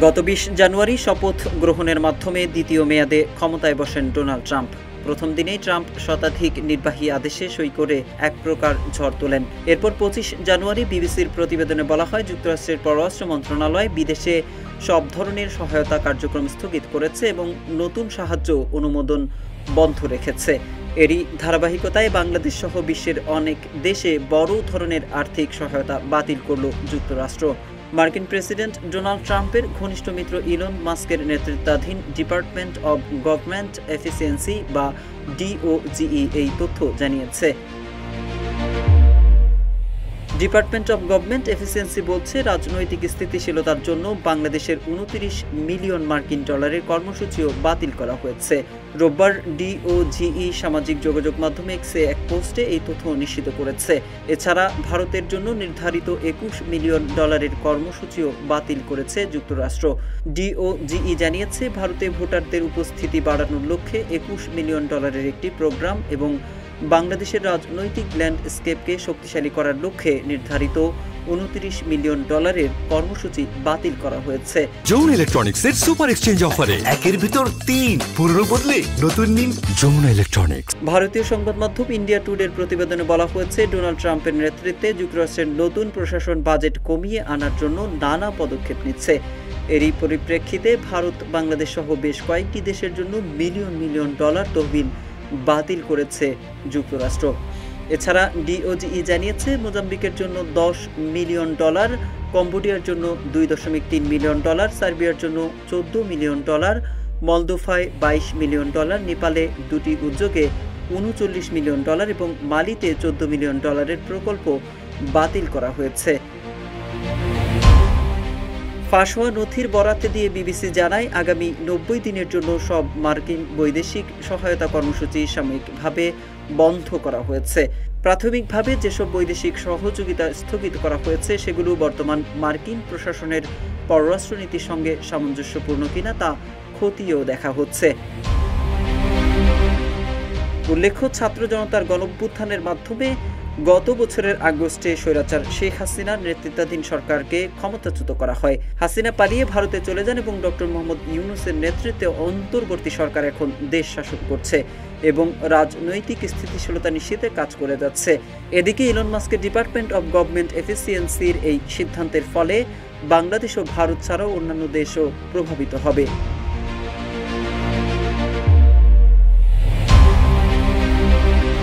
গত ২০ জানুয়ারি শপথ গ্রহণের মাধ্যমে দ্বিতীয় মেয়াদে ক্ষমতায় বসেন ডোনাল্ড ট্রাম্প। প্রথম দিনেই ট্রাম্প শতাধিক নির্বাহী আদেশে সই করে এক প্রকার ঝড় তোলেন। এরপর ২৫ জানুয়ারি বিবিসির প্রতিবেদনে বলা হয়, যুক্তরাষ্ট্রের পররাষ্ট্র মন্ত্রণালয় বিদেশে সব ধরনের সহায়তা কার্যক্রম স্থগিত করেছে এবং নতুন সাহায্য অনুমোদন বন্ধ রেখেছে। এরই ধারাবাহিকতায় বাংলাদেশ সহ বিশ্বের অনেক দেশে বড় ধরনের আর্থিক সহায়তা বাতিল করল যুক্তরাষ্ট্র। মার্কিন প্রেসিডেন্ট ডোনাল্ড ট্রাম্পের ঘনিষ্ঠ মিত্র ইলন মাস্কের নেতৃত্বাধীন ডিপার্টমেন্ট অব গভর্নমেন্ট এফিসিয়েন্সি বা ডিওজিই এই তথ্য জানিয়েছে। ডিপার্টমেন্ট অব গভর্নমেন্ট এফিসিয়েন্সি বলছে, রাজনৈতিক স্থিতিশীলতার জন্য বাংলাদেশের ২৯ মিলিয়ন মার্কিন ডলারের কর্মসূচিও বাতিল করা হয়েছে। রোববার ডিওজিই সামাজিক যোগাযোগ মাধ্যমে এক্সে এক পোস্টে এই তথ্য নিশ্চিত করেছে। এছাড়া ভারতের জন্য নির্ধারিত ২১ মিলিয়ন ডলারের কর্মসূচিও বাতিল করেছে যুক্তরাষ্ট্র। ডিওজিই জানিয়েছে, ভারতে ভোটারদের উপস্থিতি বাড়ানোর লক্ষ্যে ২১ মিলিয়ন ডলারের একটি প্রোগ্রাম এবং বাংলাদেশের রাজনৈতিক ল্যান্ডস্কেপকে শক্তিশালী করার লক্ষ্যে নির্ধারিত ২৯ মিলিয়ন ডলারের কর্মসূচি বাতিল করা হয়েছে। যমুনা ইলেকট্রনিক্সের সুপার এক্সচেঞ্জ অফারে একের ভিতর ৩ পুরনো বদলে নতুন নিন যমুনা ইলেকট্রনিক্স। ভারতীয় সংবাদ মাধ্যম ইন্ডিয়া টুডের প্রতিবেদনে বলা হয়েছে, ডোনাল্ড ট্রাম্পের নেতৃত্বে যুক্তরাষ্ট্রের নতুন প্রশাসন বাজেট কমিয়ে আনার জন্য নানা পদক্ষেপ নিচ্ছে। এরই পরিপ্রেক্ষিতে ভারত, বাংলাদেশ সহ বেশ কয়েকটি দেশের জন্য মিলিয়ন মিলিয়ন ডলার তহবিল বাতিল করেছে যুক্তরাষ্ট্র। এছাড়া ডিওজিই জানিয়েছে, মোজাম্বিকের জন্য ১০ মিলিয়ন ডলার, কম্বোডিয়ার জন্য ২.৩ মিলিয়ন ডলার, সার্বিয়ার জন্য ১৪ মিলিয়ন ডলার, মলদোভায় ২২ মিলিয়ন ডলার, নেপালে দুটি উদ্যোগে ৩৯ মিলিয়ন ডলার এবং মালিতে ১৪ মিলিয়ন ডলারের প্রকল্প বাতিল করা হয়েছে। ফাঁস হওয়া নথির বরাতে দিয়ে বিবিসি জানায়, আগামী ৯০ দিনের জন্য সব মার্কিন বৈদেশিক সহায়তা কর্মসূচি সাময়িকভাবে বন্ধ করা হয়েছে। প্রাথমিকভাবে যেসব বৈদেশিক সহযোগিতা স্থগিত করা হয়েছে সেগুলো বর্তমান মার্কিন প্রশাসনের পররাষ্ট্রনীতির সঙ্গে সামঞ্জস্যপূর্ণ কিনা তা খতিয়েও দেখা হচ্ছে। উল্লেখ্য, ছাত্র জনতার গণঅভ্যুত্থানের মাধ্যমে গত বছরের আগস্টে স্বৈরাচার শেখ হাসিনার নেতৃত্বাধীন সরকারকে ক্ষমতাচ্যুত করা হয়। হাসিনা পালিয়ে ভারতে চলে যান এবং ডক্টর মোহাম্মদ ইউনূসের নেতৃত্বে অন্তর্বর্তী সরকার এখন দেশ শাসন করছে এবং রাজনৈতিক স্থিতিশীলতা নিশ্চিতে কাজ করে যাচ্ছে। এদিকে ইলন মাস্কের ডিপার্টমেন্ট অব গভর্নমেন্ট এফিসিয়েন্সির এই সিদ্ধান্তের ফলে বাংলাদেশ ও ভারত ছাড়াও অন্যান্য দেশও প্রভাবিত হবে।